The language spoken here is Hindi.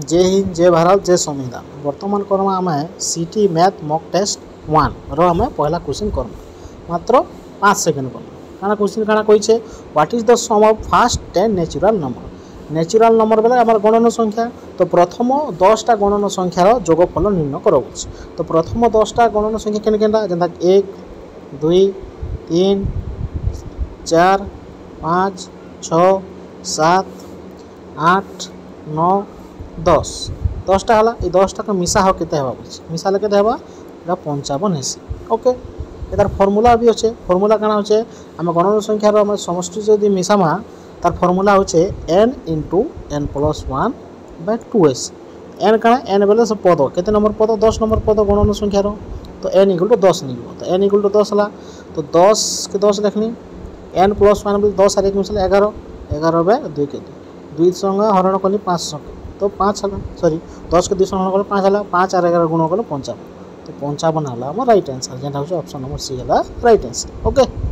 जय हिंद जय भारत जय संविधान। बर्तमान करमा आम सीटी मैथ मॉक टेस्ट 1 रो आम पहला क्वेश्चन करमा मात्र 5 सेकेंड करमा क्वेश्चन काना कही what is the sum of first 10 natural number. Natural number बेले आम गणन संख्या तो प्रथम 10टा गणन संख्यार जोगफल निर्णय कर। तो प्रथम 10टा गणन संख्या केन केनटा जेनता 1 2 3 4 5 6 7 8 9 10 10टा है ये 10टा को मिसा हो केते हेबा बोलछि मिसाले केते हेबा एटा 55 हेसी। ओके एतार फॉर्मूला भी अच्छे फॉर्मूला काना होचे आम गणन संख्यार आम समष्टि जदि मिसामा तार फॉर्मूला होचे n into n plus 1 by 2s। n काना n बेले से पद केते नंबर पद 10 नंबर पद गणन संख्यार तो n इक्वल टू 10 निकलो तो n इक्वल टू 10 हला तो 10 के 10 देखनी n प्लस 1 बोले 10 आरे मिसले 11 11 बाय 2 के 2 संग हरण कली 5 तो 5 हला सॉरी 10 के 2 संग हरण कले 5 हला 5 और 11 गुण कले 55 तो 55 हला हमर राइट आंसर जेटा हो ऑप्शन नंबर सी हला राइट आंसर। ओके।